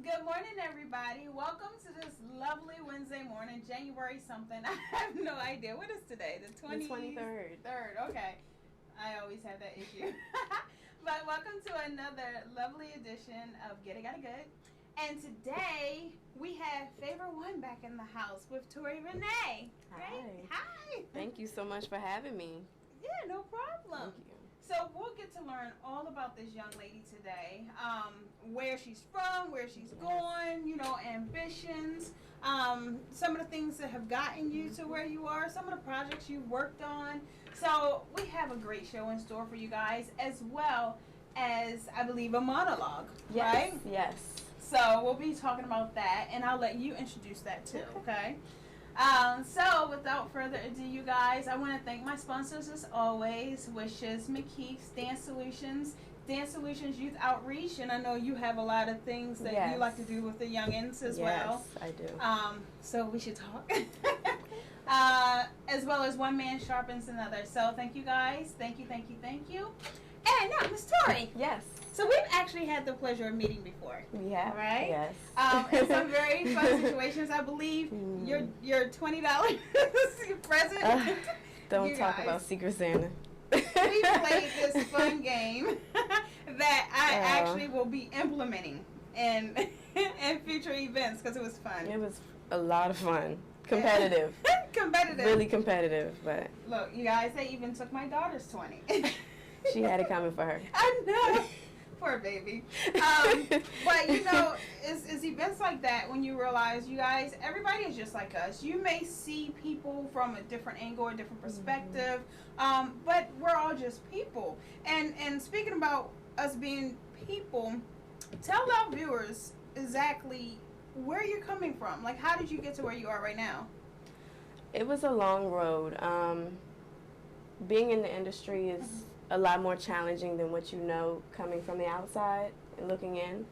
Good morning, everybody. Welcome to this lovely Wednesday morning, January something. I have no idea. What is today? The 23rd. Third. Okay. I always have that issue. But welcome to another lovely edition of Get It Got It Good. And today we have FaVor One back in the house with Tory Rena. Hi. Right? Hi. Thank you so much for having me. Yeah, no problem. Thank you. So we'll get to learn all about this young lady today, where she's from, where she's going, ambitions, some of the things that have gotten you to where you are, some of the projects you've worked on. So we have a great show in store for you guys, as well as, I believe, a monologue, Yes, right? yes. So we'll be talking about that, and I'll let you introduce that too, okay? So without further ado, you guys, I want to thank my sponsors as always, which is McKeith's Dance Solutions Youth Outreach, and I know you have a lot of things that you like to do with the youngins as well. Yes, I do. So we should talk. As well as One Man Sharpens Another. So thank you guys. Thank you. And now, Miss Tory. Yes. So we've actually had the pleasure of meeting before. We have. Right? Yes. In some very fun situations. I believe your $20 present. Don't talk about Secret Santa. We played this fun game that I actually will be implementing in future events because it was fun. It was a lot of fun. Competitive. Competitive. Really competitive, but look, you guys, they even took my daughter's 20. she had it coming for her. I know. Poor baby. But it's events like that when you realize, you guys, everybody is just like us. You may see people from a different angle, a different perspective, but we're all just people. And speaking about us being people, tell our viewers exactly where you're coming from. Like, how did you get to where you are right now? It was a long road. Being in the industry is a lot more challenging than what you know coming from the outside and looking in.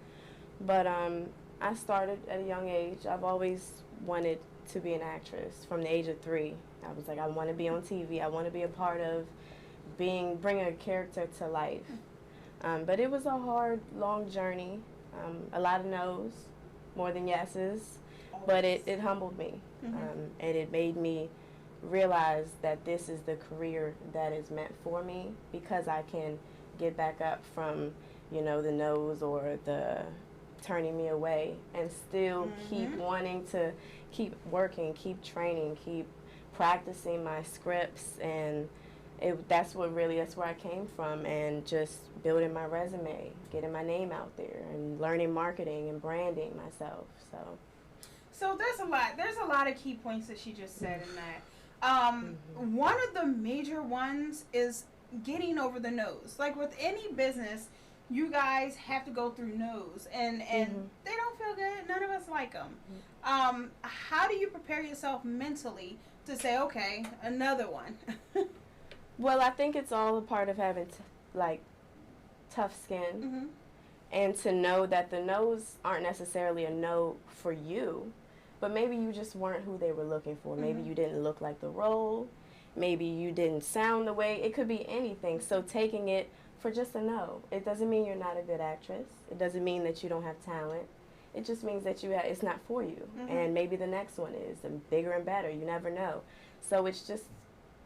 But I started at a young age. I've always wanted to be an actress from the age of 3. I was like, I want to be on TV. I want to be a part of bringing a character to life. But it was a hard, long journey. A lot of no's, more than yeses. But it humbled me. And it made me realize that this is the career that is meant for me, because I can get back up from, the no's or the turning me away, and still keep wanting to keep working, keep training, keep practicing my scripts. And that's where I came from, and just building my resume, getting my name out there, and learning marketing and branding myself. So there's a lot of key points that she just said in that. One of the major ones is getting over the no's. Like with any business, you guys have to go through no's, and they don't feel good. None of us like them. How do you prepare yourself mentally to say, okay, another one? Well, I think it's all a part of having tough skin, and to know that the no's aren't necessarily a no for you. But maybe you just weren't who they were looking for. Maybe you didn't look like the role. Maybe you didn't sound the way. It could be anything. So taking it for just a no. It doesn't mean you're not a good actress. It doesn't mean that you don't have talent. It just means that it's not for you. And maybe the next one is, and bigger and better. You never know. So it's just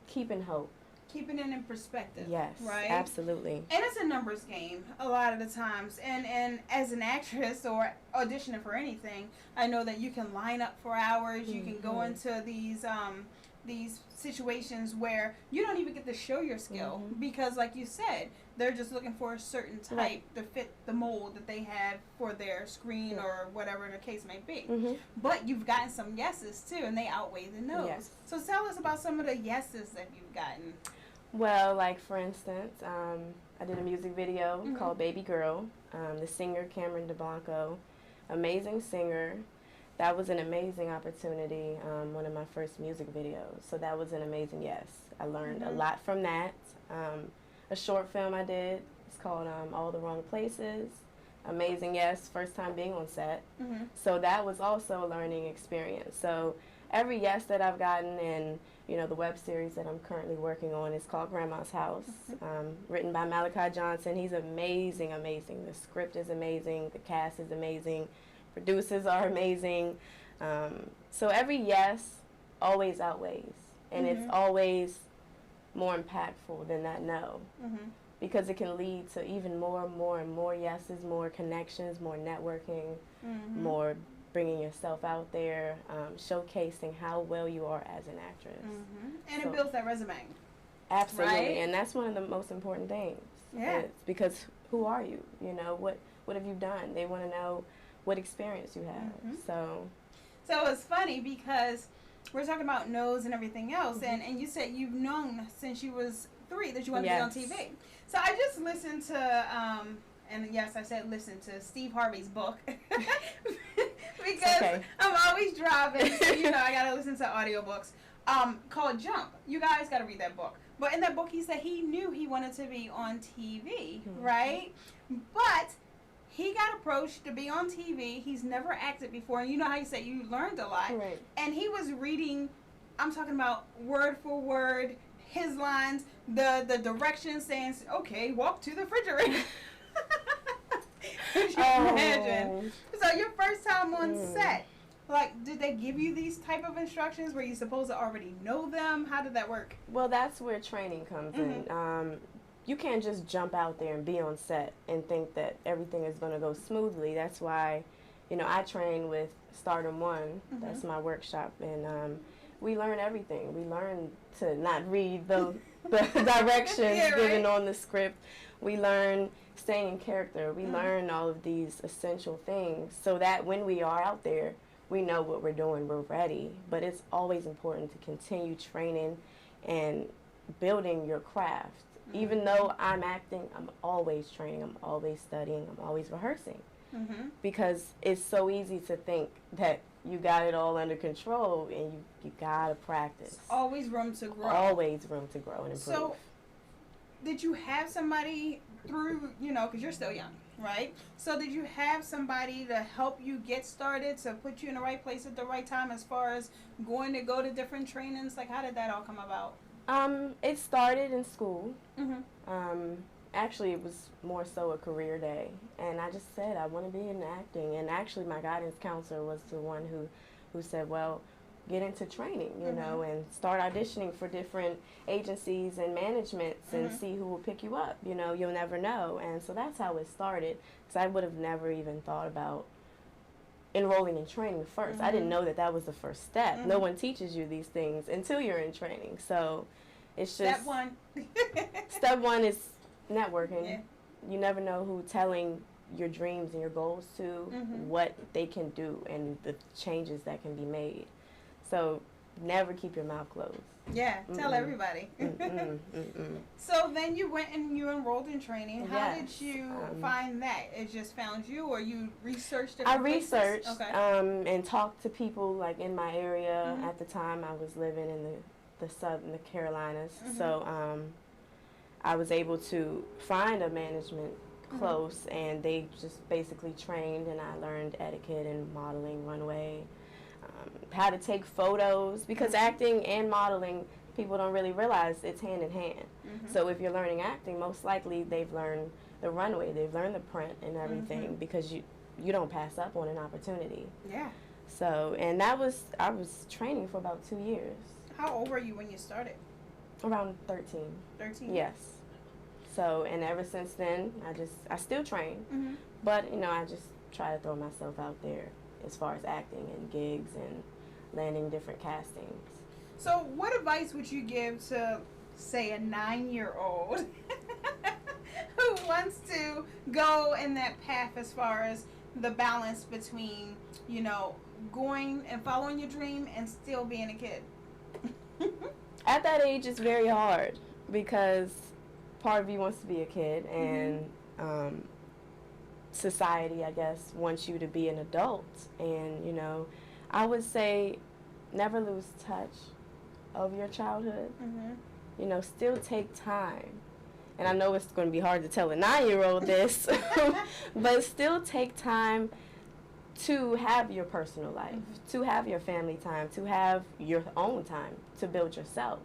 keeping hope. Keeping it in perspective. Yes, right? Absolutely. And it's a numbers game a lot of the times. And as an actress or auditioning for anything, I know that you can line up for hours. You can go into these situations where you don't even get to show your skill because, like you said, they're just looking for a certain type to fit the mold that they have for their screen or whatever the case may be. But you've gotten some yeses too, and they outweigh the no's. Yes. So tell us about some of the yeses that you've gotten. Well, like for instance, I did a music video called Baby Girl. The singer, Cameron DeBlanco, amazing singer. That was an amazing opportunity, one of my first music videos. So that was an amazing yes. I learned a lot from that. A short film I did, it's called All the Wrong Places. Amazing yes, first time being on set. So that was also a learning experience. So every yes that I've gotten, and the web series that I'm currently working on is called Grandma's House, written by Malachi Johnson. He's amazing. The script is amazing. The cast is amazing. producers are amazing. So every yes always outweighs, and it's always more impactful than that no, because it can lead to even more and more yeses, more connections, more networking, more bringing yourself out there, showcasing how well you are as an actress. And it builds that resume. Absolutely, right? And that's one of the most important things. Yeah. It's because who are you? You know, what have you done? They want to know what experience you have. So it's funny because we're talking about no's and everything else, and you said you've known since you was 3 that you wanted to be on TV. So I just listened to, and yes, I said listen to Steve Harvey's book because I'm always driving, so I gotta listen to audiobooks. Called Jump. You guys gotta read that book. But in that book, he said he knew he wanted to be on TV, right? But he got approached to be on TV. He's never acted before. And you know how you said you learned a lot. Right. And he was reading, I'm talking about word for word, his lines, the directions saying, okay, walk to the refrigerator. Could you imagine? So your first time on set, like, did they give you these type of instructions? Were you supposed to already know them? How did that work? Well, that's where training comes in. You can't just jump out there and be on set and think that everything is going to go smoothly. That's why, I train with Stardom One. That's my workshop, and we learn everything. We learn to not read the directions given on the script. We learn staying in character. We learn all of these essential things so that when we are out there, we know what we're doing, we're ready. But it's always important to continue training and building your craft. Even though I'm acting, I'm always training, I'm always studying, I'm always rehearsing. Because it's so easy to think that you got it all under control and you gotta practice. There's always room to grow. Always room to grow and improve. So, did you have somebody through, because you're still young, right? So did you have somebody to help you get started, to put you in the right place at the right time as far as going to go to different trainings? Like, how did that all come about? It started in school. Actually, it was more so a career day. And I just said, I want to be in acting. And actually, my guidance counselor was the one who said, well, get into training, and start auditioning for different agencies and managements and see who will pick you up. You'll never know. And so that's how it started, because I would have never even thought about enrolling in training first. I didn't know that was the first step. No one teaches you these things until you're in training. So it's just... Step one. Step one is networking. Yeah. You never know who telling your dreams and your goals to, what they can do and the changes that can be made. So never keep your mouth closed. Yeah, tell everybody. So then you went and you enrolled in training. How did you find that? It just found you, or you researched it? I researched and talked to people like in my area. At the time, I was living in the Carolinas. So I was able to find a management close, and they just basically trained, and I learned etiquette and modeling, runway, how to take photos, because acting and modeling, people don't really realize it's hand in hand. So if you're learning acting, most likely they've learned the runway, they've learned the print and everything, because you don't pass up on an opportunity. Yeah. So, and I was training for about 2 years. How old were you when you started? Around 13. 13? Yes. So, and ever since then, I still train, but, I just try to throw myself out there as far as acting and gigs and landing different castings. So what advice would you give to, say, a 9-year-old who wants to go in that path as far as the balance between, going and following your dream and still being a kid? At that age, it's very hard because part of you wants to be a kid, and society, I guess, wants you to be an adult. And, I would say never lose touch of your childhood. Still take time. And I know it's going to be hard to tell a 9-year-old this, but still take time to have your personal life, to have your family time, to have your own time to build yourself.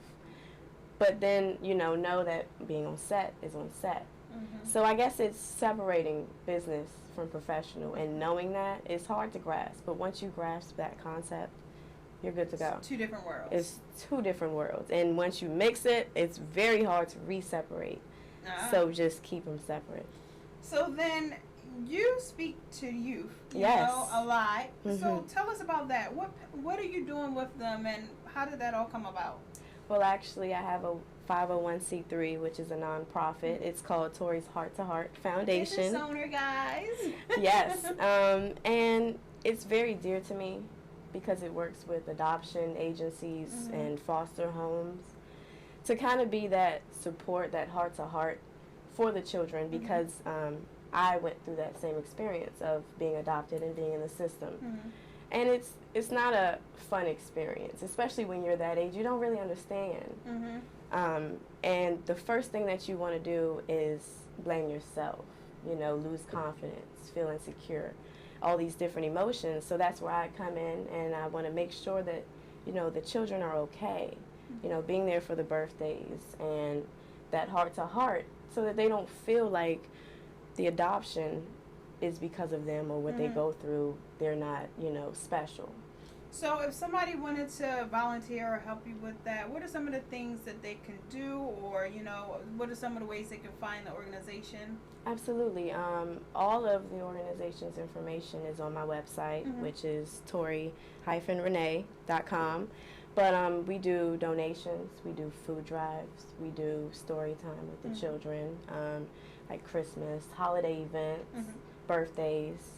But then, know that being on set is on set. So I guess it's separating business from professional, and knowing that it's hard to grasp. But once you grasp that concept, you're good to go. It's two different worlds. It's two different worlds. And once you mix it, it's very hard to re-separate. So just keep them separate. So then you speak to youth, you yes. know, a lot. So tell us about that. What are you doing with them, and how did that all come about? Well, actually, I have a 501c3, which is a nonprofit. It's called Tory's Heart to Heart Foundation. Business owner, guys. Yes. And it's very dear to me because it works with adoption agencies and foster homes to kind of be that support, that heart to heart for the children, because I went through that same experience of being adopted and being in the system. And it's not a fun experience, especially when you're that age. You don't really understand. And the first thing that you want to do is blame yourself, you know, lose confidence, feel insecure, all these different emotions. So that's where I come in, and I want to make sure that, you know, the children are okay, you know, being there for the birthdays and that heart to heart, so that they don't feel like the adoption is because of them or what they go through. They're not, you know, special. So if somebody wanted to volunteer or help you with that, what are some of the things that they can do, or, you know, what are some of the ways they can find the organization? Absolutely. All of the organization's information is on my website, which is tory-renee.com. But we do donations, we do food drives, we do story time with the children, like Christmas, holiday events, birthdays.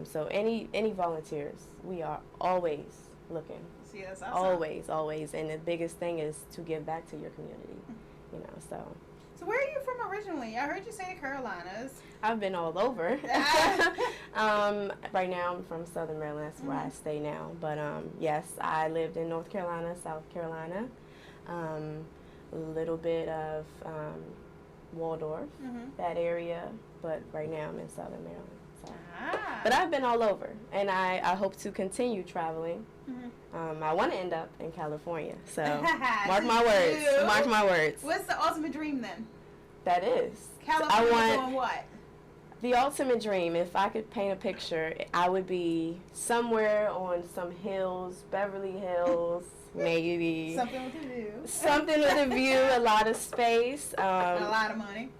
So any volunteers, we are always looking. See, that's awesome. Always. And the biggest thing is to give back to your community, you know, so. So where are you from originally? I heard you say the Carolinas. I've been all over. Right now I'm from Southern Maryland. That's where I stay now. But yes, I lived in North Carolina, South Carolina, a little bit of Waldorf, that area. But right now I'm in Southern Maryland. So. But I've been all over, and I hope to continue traveling. I want to end up in California, so mark my words. Mark my words. What's the ultimate dream then? That is. California doing what? The ultimate dream, if I could paint a picture, I would be somewhere on some hills, Beverly Hills, maybe. Something with a view. Something with a view, a lot of space. A lot of money.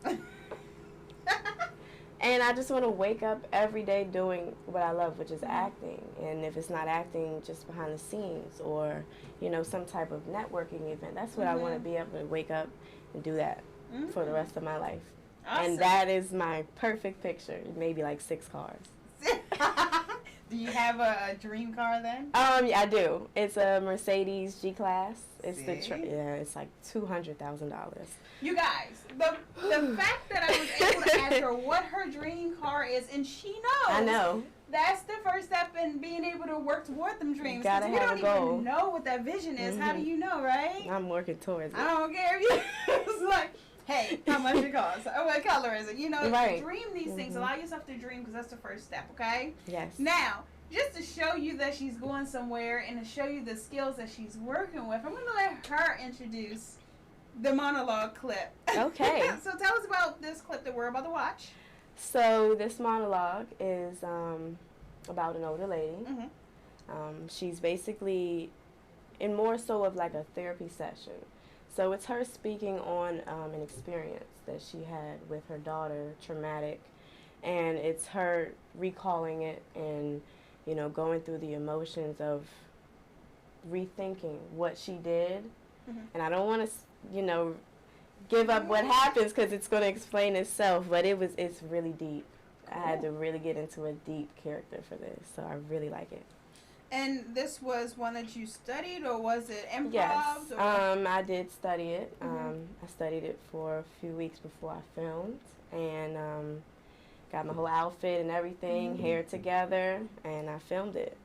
And I just want to wake up every day doing what I love, which is acting. And if it's not acting, just behind the scenes, or, you know, some type of networking event. That's what I want to be able to wake up and do that for the rest of my life. Awesome. And that is my perfect picture. Maybe like 6 cars. Do you have a dream car then? Yeah, I do. It's a Mercedes G-Class. It's it's like $200,000. You guys, the fact that I was able to ask her what her dream car is, and she knows. I know. That's the first step in being able to work toward them dreams. You gotta have a goal. We don't even know what that vision is. How do you know, right? I'm working towards it. I don't care if you. It's like, hey, how much it costs? Oh, what color is it? You know, dream these things. Allow yourself to dream, because that's the first step, okay? Yes. Now, just to show you that she's going somewhere and to show you the skills that she's working with, I'm going to let her introduce the monologue clip. Okay. So tell us about this clip that we're about to watch. So this monologue is about an older lady. She's basically in more so of like a therapy session. So it's her speaking on an experience that she had with her daughter, traumatic, and it's her recalling it and, you know, going through the emotions of rethinking what she did. And I don't want to, you know, give up what happens, because it's going to explain itself, but it's really deep. Cool. I had to really get into a deep character for this, so I really like it. And this was one that you studied, or was it improv? Yes, I did study it. I studied it for a few weeks before I filmed, and got my whole outfit and everything, hair together, and I filmed it.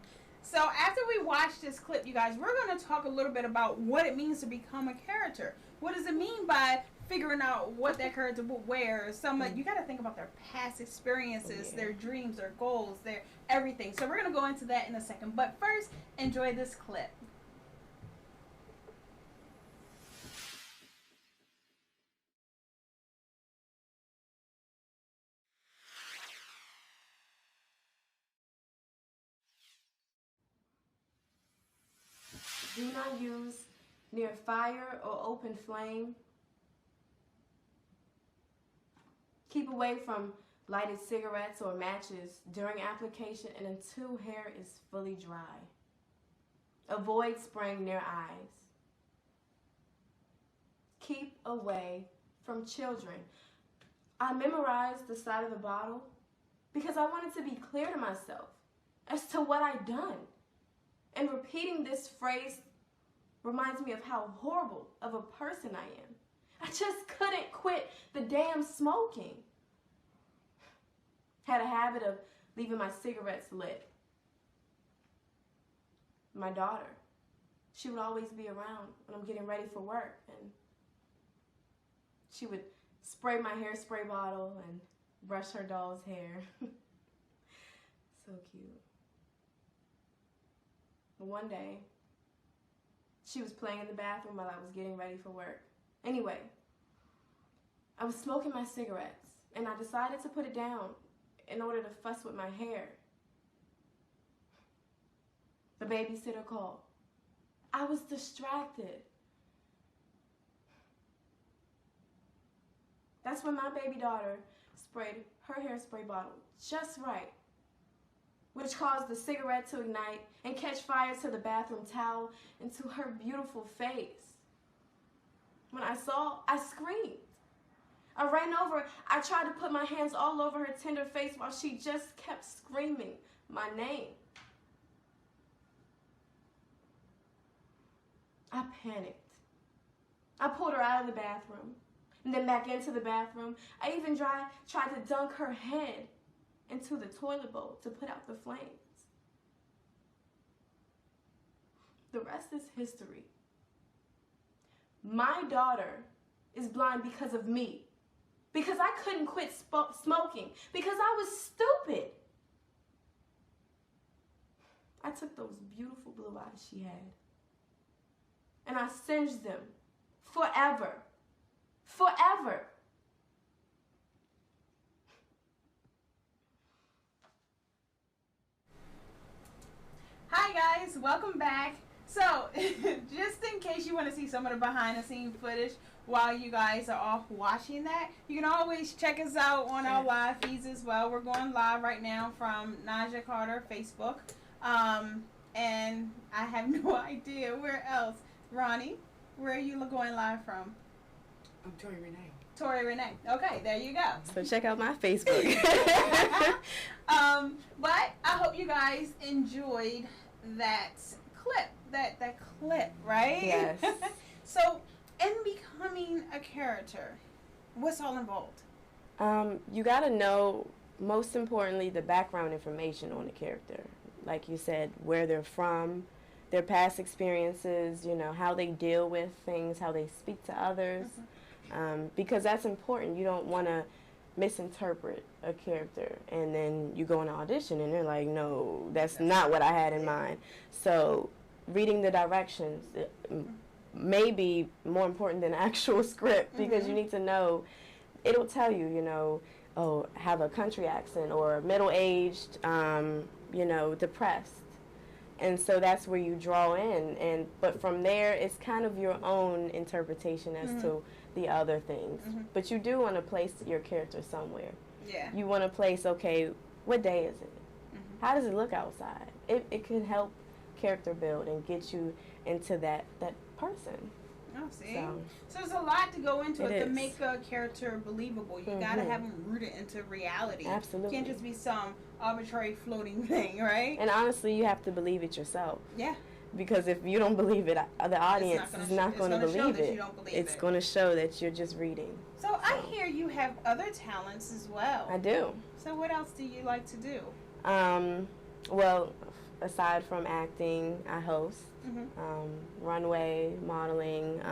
So after we watch this clip, you guys, we're going to talk a little bit about what it means to become a character. What does it mean by figuring out what that character will wear? You got to think about their past experiences, their dreams, their goals, their everything. So we're going to go into that in a second. But first, enjoy this clip. not use near fire or open flame. Keep away from lighted cigarettes or matches during application and until hair is fully dry. Avoid spraying near eyes. Keep away from children. I memorized the side of the bottle because I wanted to be clear to myself as to what I'd done. And repeating this phrase reminds me of how horrible of a person I am. I just couldn't quit the damn smoking. Had a habit of leaving my cigarettes lit. My daughter, she would always be around when I'm getting ready for work, and she would spray my hairspray bottle and brush her doll's hair. So cute. But one day, she was playing in the bathroom while I was getting ready for work. Anyway, I was smoking my cigarettes, and I decided to put it down in order to fuss with my hair. The babysitter called. I was distracted. That's when my baby daughter sprayed her hairspray bottle just right, which caused the cigarette to ignite and catch fire to the bathroom towel and to her beautiful face. When I saw, I screamed. I ran over. I tried to put my hands all over her tender face while she just kept screaming my name. I panicked. I pulled her out of the bathroom and then back into the bathroom. I even tried to dunk her head into the toilet bowl to put out the flames. The rest is history. My daughter is blind because of me. Because I couldn't quit smoking. Because I was stupid. I took those beautiful blue eyes she had and I singed them forever. Forever. Hi guys, welcome back. So, just in case you want to see some of the behind the scenes footage while you guys are off watching that, you can always check us out on our live feeds as well. We're going live right now from Naja Carter Facebook. And I have no idea where else. Ronnie, where are you going live from? I'm Tory Rena. Tory Rena. Okay, there you go. So check out my Facebook. But I hope you guys enjoyed that clip. That clip, right? Yes. So, in becoming a character, what's all involved? You got to know, most importantly, the background information on the character. Like you said, where they're from, their past experiences, you know, how they deal with things, how they speak to others. Because that's important. You don't want to misinterpret a character and then you go on an audition and they're like, no, that's not what I had in mind. So reading the directions may be more important than actual script because you need to know, it'll tell you, you know, oh, have a country accent or middle-aged, you know, depressed. And so that's where you draw in. But from there, it's kind of your own interpretation as to the other things. But you do want to place your character somewhere. Yeah. You want to place, okay, what day is it? How does it look outside? It can help character build and get you into that person. Oh, see? So there's a lot to go into it to make a character believable. You got to have them rooted into reality. Absolutely. You can't just be some arbitrary floating thing, right? And honestly, you have to believe it yourself. Yeah. Because if you don't believe it, the audience is not going to believe it. It's going to show that you're just reading. So I hear you have other talents as well. I do. So what else do you like to do? Well, aside from acting, I host, runway, modeling.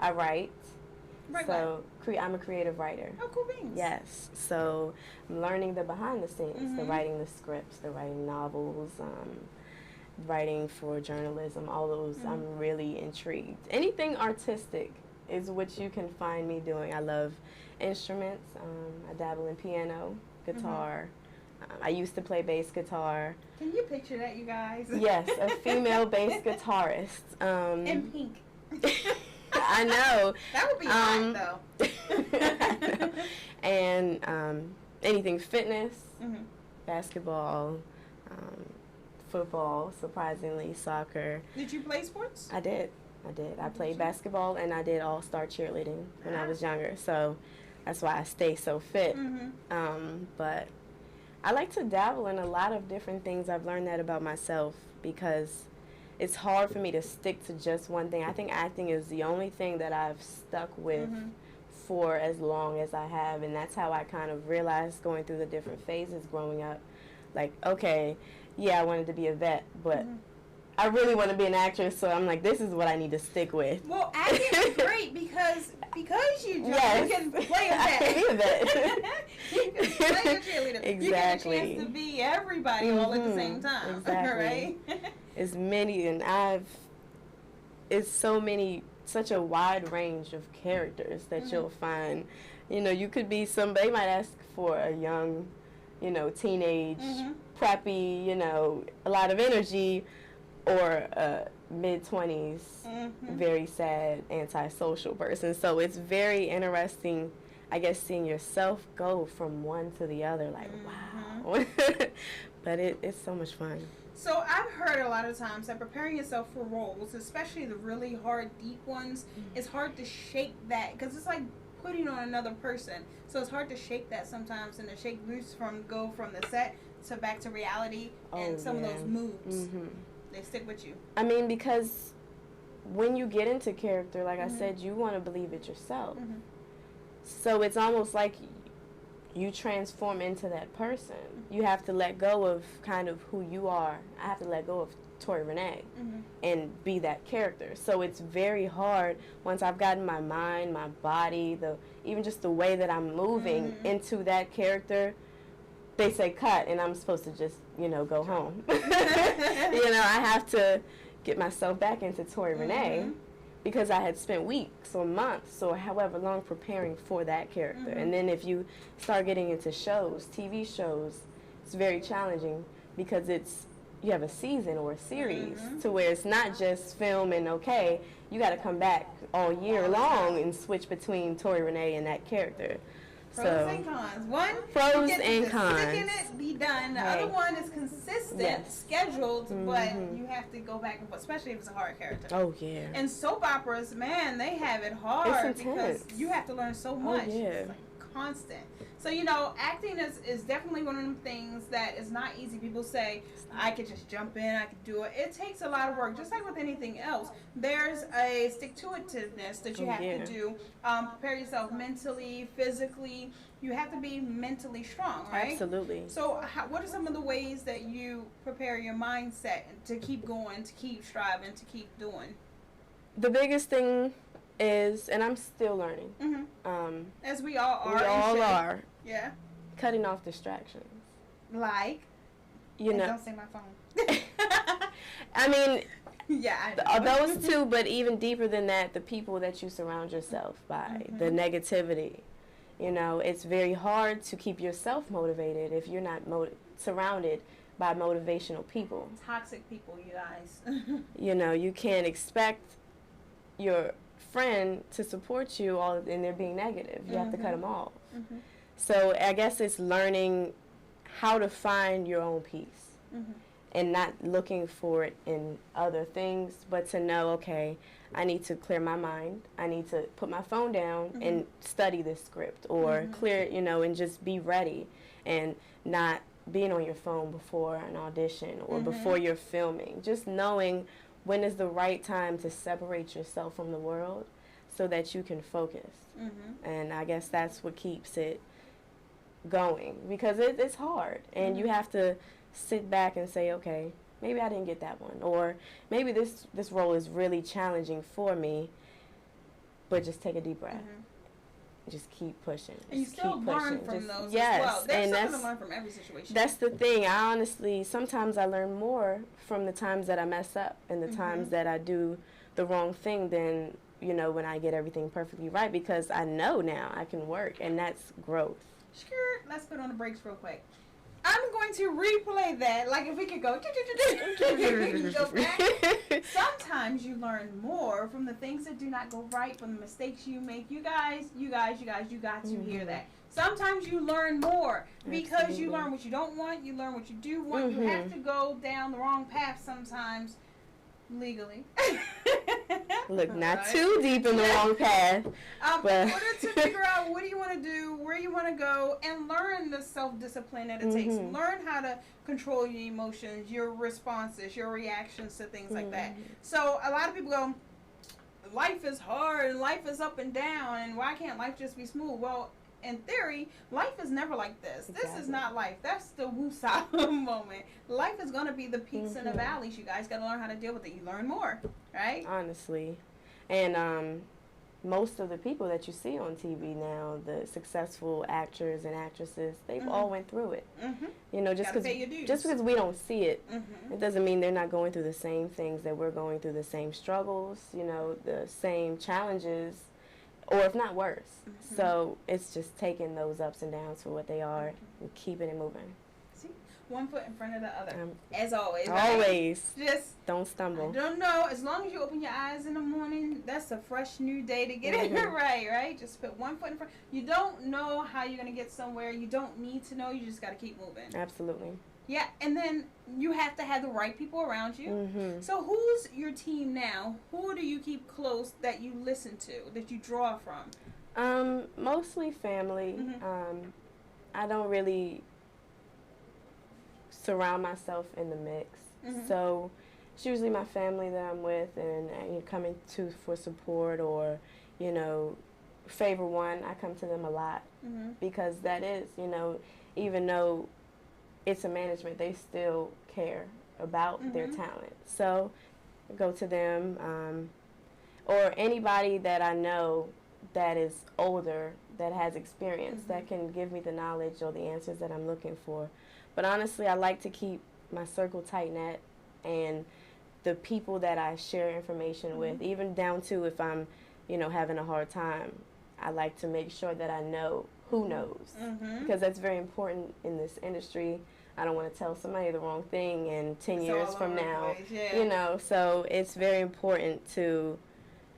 I write. So I'm a creative writer. Oh, cool beans. Yes. So I'm learning the behind the scenes, the writing the scripts, the writing novels, writing for journalism, all those. I'm really intrigued. Anything artistic is what you can find me doing. I love instruments. I dabble in piano, guitar, I used to play bass guitar. Can you picture that, you guys? Yes, a female bass guitarist. In pink. I know. That would be hot, though. And anything fitness, basketball, football, surprisingly, soccer. Did you play sports? I did. I played basketball, and I did all-star cheerleading when I was younger. So that's why I stay so fit. But I like to dabble in a lot of different things. I've learned that about myself because it's hard for me to stick to just one thing. I think acting is the only thing that I've stuck with for as long as I have, and that's how I kind of realized going through the different phases growing up. Like, okay, yeah, I wanted to be a vet, but I really want to be an actress, so I'm like, this is what I need to stick with. Well, acting is great because you can play a vet. I can be a vet. You can play a cheerleader. Exactly. You get a chance to be everybody all at the same time. Exactly. Right? It's many, and it's such a wide range of characters that you'll find. You know, you could be somebody might ask for a young, teenage, preppy, a lot of energy, or a mid-20s, very sad, antisocial person. So it's very interesting, I guess, seeing yourself go from one to the other, like, wow. But it's so much fun. So I've heard a lot of times that preparing yourself for roles, especially the really hard, deep ones, it's hard to shake that because it's like putting on another person. So it's hard to shake that sometimes, and to shake loose go from the set to back to reality, and some of those moods, they stick with you. I mean, because when you get into character, like I said, you want to believe it yourself. So it's almost like you transform into that person. You have to let go of kind of who you are. I have to let go of Tory Rena and be that character. So it's very hard once I've gotten my mind, my body, even just the way that I'm moving into that character. They say cut, and I'm supposed to just, go home. I have to get myself back into Tory Rena because I had spent weeks or months or however long preparing for that character. And then if you start getting into shows, TV shows, it's very challenging because you have a season or a series to where it's not just film and okay, you got to come back all year long and switch between Tory Rena and that character. Pros and cons. One, pros you get and to cons. stick in it, be done. The other one is consistent, scheduled, but you have to go back and forth, especially if it's a hard character. Oh, yeah. And soap operas, man, they have it hard it's because you have to learn so much. Oh, yeah. It's like constant. So, acting is definitely one of them things that is not easy. People say, I could just jump in, I could do it. It takes a lot of work, just like with anything else. There's a stick-to-itiveness that you have to do. Prepare yourself mentally, physically. You have to be mentally strong, right? Absolutely. So what are some of the ways that you prepare your mindset to keep going, to keep striving, to keep doing? The biggest thing is, and I'm still learning. As we all are. We all are. Yeah. Cutting off distractions. Like? Don't say my phone. I mean, yeah, I know. those two, but even deeper than that, the people that you surround yourself by, the negativity. It's very hard to keep yourself motivated if you're not surrounded by motivational people. Toxic people, you guys. You can't expect your friend to support you and they're being negative. You have to cut them off. So I guess it's learning how to find your own peace and not looking for it in other things, but to know, okay, I need to clear my mind. I need to put my phone down and study this script or clear it, and just be ready and not being on your phone before an audition or before you're filming. Just knowing when is the right time to separate yourself from the world so that you can focus. And I guess that's what keeps it going because it's hard. And you have to sit back and say, okay, maybe I didn't get that one. Or maybe this role is really challenging for me, but just take a deep breath. Just keep pushing. And you still learn from those yes, as well. There's and something to learn from every situation. That's the thing. I honestly, sometimes I learn more from the times that I mess up and the times that I do the wrong thing than, when I get everything perfectly right because I know now I can work, and that's growth. Sure. Let's put on the brakes real quick. I'm going to replay that. Like if we could go, go back. Sometimes you learn more from the things that do not go right, from the mistakes you make. You guys, you got to hear that. Sometimes you learn more because you learn what you don't want. You learn what you do want. You have to go down the wrong path sometimes. Legally. Look, not too deep in the wrong path. But in order to figure out what do you want to do, where you want to go, and learn the self-discipline that it takes. Learn how to control your emotions, your responses, your reactions to things like that. So a lot of people go, life is hard, and life is up and down, and why can't life just be smooth? Well, in theory, life is never like this. Exactly. This is not life. That's the woosah moment. Life is going to be the peaks and the valleys. You guys got to learn how to deal with it. You learn more, right? Honestly. And most of the people that you see on TV now, the successful actors and actresses, they've all went through it. You know, just because we don't see it, it doesn't mean they're not going through the same things that we're going through, the same struggles, you know, the same challenges, or if not worse. So it's just taking those ups and downs for what they are and keeping it moving. See, one foot in front of the other, as always. Always. Right? Just don't stumble. I don't know. As long as you open your eyes in the morning, that's a fresh new day to get it right? Just put one foot in front. You don't know how you're going to get somewhere. You don't need to know. You just got to keep moving. Absolutely. Yeah, and then you have to have the right people around you. So who's your team now? Who do you keep close that you listen to, that you draw from? Mostly family. I don't really surround myself in the mix. So it's usually my family that I'm with, and coming to for support, or, you know, FaVor One, I come to them a lot because that is, you know, even though it's a management, they still care about their talent. So I go to them, or anybody that I know that is older, that has experience, that can give me the knowledge or the answers that I'm looking for. But honestly, I like to keep my circle tight knit, and the people that I share information with, even down to if I'm, you know, having a hard time, I like to make sure that I know who knows, because that's very important in this industry. I don't want to tell somebody the wrong thing, and 10 years from now, you know, so it's very important to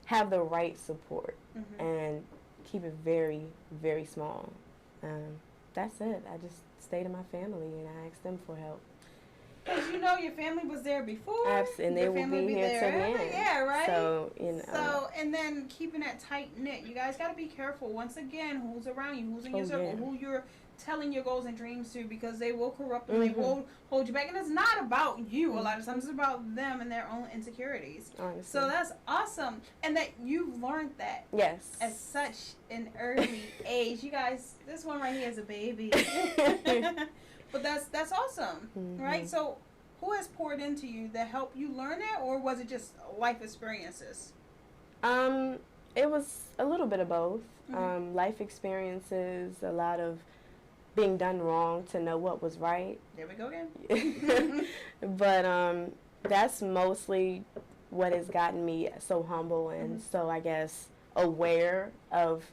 have the right support and keep it very, very small. That's it. I just stay to my family and I ask them for help. Because you know your family was there before. Absolutely, and they will be here till the end. Yeah, right? So, you know. So, and then keeping that tight-knit. You guys got to be careful, once again, who's around you, who's in your circle, who you're telling your goals and dreams to, because they will corrupt and they will hold you back. And it's not about you a lot of times. It's about them and their own insecurities. Honestly. So that's awesome. And that you've learned that. Yes. At such an early age. You guys, this one right here is a baby. But that's awesome, right? So who has poured into you that helped you learn that, or was it just life experiences? It was a little bit of both. Life experiences, a lot of being done wrong to know what was right. There we go again. But that's mostly what has gotten me so humble and so, I guess, aware of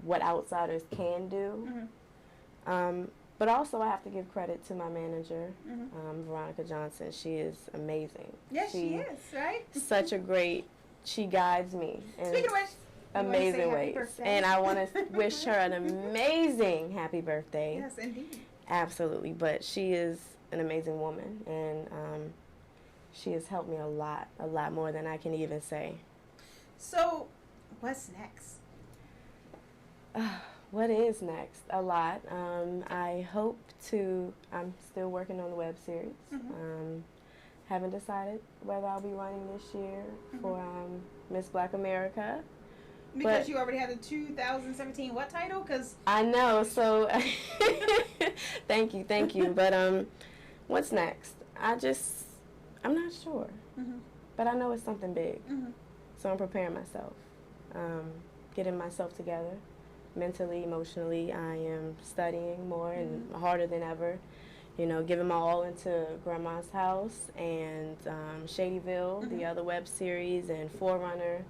what outsiders can do. But also I have to give credit to my manager, Veronica Johnson. She is amazing. Yes, she is, right? Such a great, she guides me. Speaking of which, amazing ways. And I want to wish her an amazing happy birthday. Yes, indeed. Absolutely. But she is an amazing woman, and she has helped me a lot more than I can even say. So, what's next? What is next? A lot. I hope to, I'm still working on the web series. Haven't decided whether I'll be running this year for Miss Black America. Because you already had the 2017 what title? Cause I know, so thank you. But what's next? I'm not sure. But I know it's something big. So I'm preparing myself, getting myself together. Mentally, emotionally, I am studying more and harder than ever. You know, giving my all into Grandma's House and Shadyville, the other web series, and Forerunner,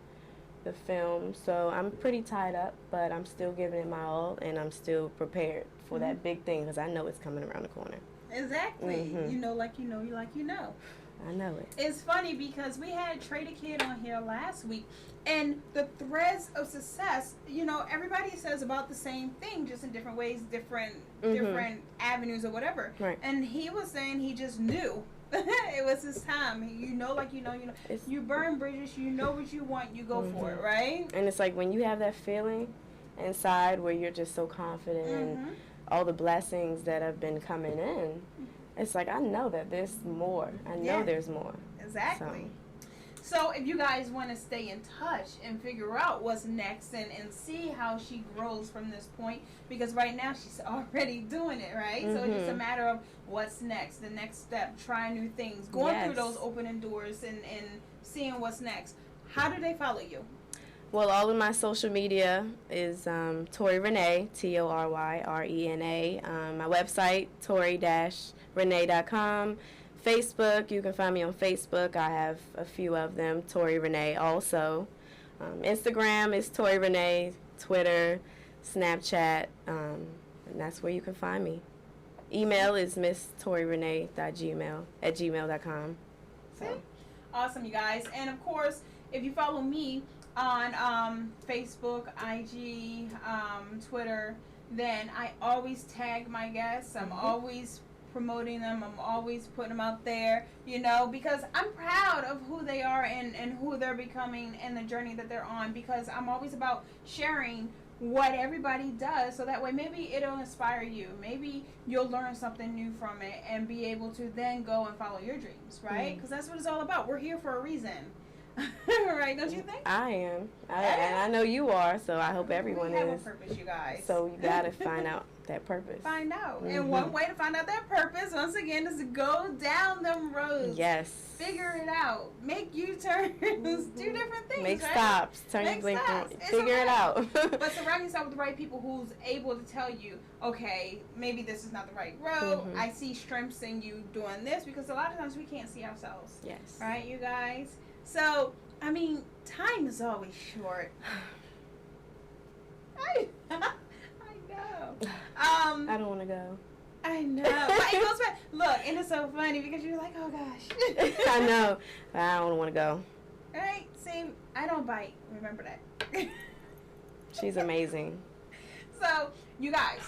the film. So I'm pretty tied up, but I'm still giving it my all, and I'm still prepared for that big thing because I know it's coming around the corner. Exactly. You know, like you know, you like you know. I know it. It's funny because we had Trader Kid on here last week, and the threads of success, you know, everybody says about the same thing, just in different ways, different avenues or whatever. Right. And he was saying he just knew. It was his time. You know, like you know, you burn bridges, you know what you want, you go for it, right? And it's like when you have that feeling inside where you're just so confident in all the blessings that have been coming in, it's like, I know that there's more. I know there's more. Exactly. So if you guys want to stay in touch and figure out what's next and see how she grows from this point, because right now she's already doing it, right? So it's just a matter of what's next, the next step, trying new things, going through those opening doors and seeing what's next. How do they follow you? Well, all of my social media is Tory Rena, ToryRena. My website, tory-renee.com. Facebook, you can find me on Facebook. I have a few of them, Tory Rena also. Instagram is Tory Rena, Twitter, Snapchat, and that's where you can find me. Email is mistoryrene.gmail@gmail.com. So. Awesome, you guys. And of course, if you follow me on Facebook, IG, Twitter, then I always tag my guests. I'm always promoting them. I'm always putting them out there, you know, because I'm proud of who they are and who they're becoming and the journey that they're on, because I'm always about sharing what everybody does, so that way maybe it'll inspire you. Maybe you'll learn something new from it and be able to then go and follow your dreams, right? Because that's what it's all about. We're here for a reason. Right, don't you think? I am. And I know you are, so I hope everyone we have is. A purpose, you guys. So you got to find out that purpose. Find out. And one way to find out that purpose, once again, is to go down them roads. Yes. Figure it out. Make U-turns. Do different things. Make right? stops. Turn your blinker. Figure it out. But surround yourself with the right people who's able to tell you, okay, maybe this is not the right road. I see strengths in you doing this, because a lot of times we can't see ourselves. Yes. Right, you guys? So, I mean, time is always short. I know. I don't want to go. I know. But it goes back. Look, and it's so funny because you're like, oh gosh. I know. I don't want to go. Right? See, I don't bite. Remember that. She's amazing. So, you guys,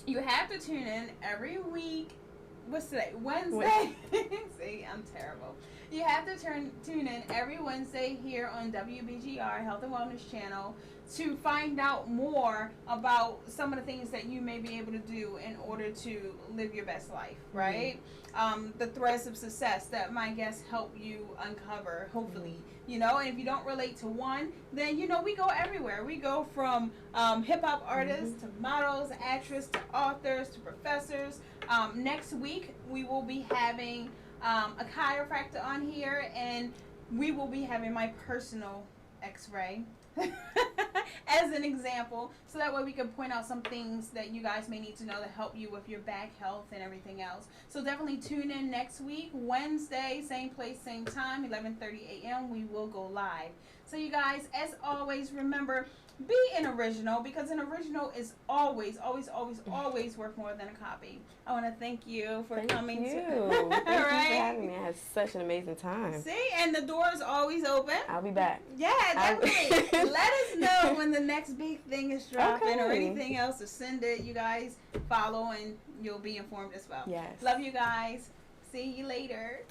you have to tune in every week. What's today? Wednesday. See, I'm terrible. You have to tune in every Wednesday here on WBGR Health and Wellness Channel to find out more about some of the things that you may be able to do in order to live your best life, right? The threads of success that my guests help you uncover, hopefully. You know, and if you don't relate to one, then, you know, we go everywhere. We go from hip-hop artists to models, actresses, to authors, to professors. Next week, we will be having a chiropractor on here, and we will be having my personal x-ray as an example, so that way we can point out some things that you guys may need to know to help you with your back health and everything else. So definitely tune in next week, Wednesday, same place, same time, 11:30 a.m. We will go live. So you guys, as always, remember, be an original, because an original is always, always, always, always worth more than a copy. I want to thank you for coming. Thank you. All Thank you for right. having me. I had such an amazing time. See, and the door is always open. I'll be back. Yeah, definitely. Let us know when the next big thing is dropping or anything else, to send it. You guys follow and you'll be informed as well. Yes. Love you guys. See you later.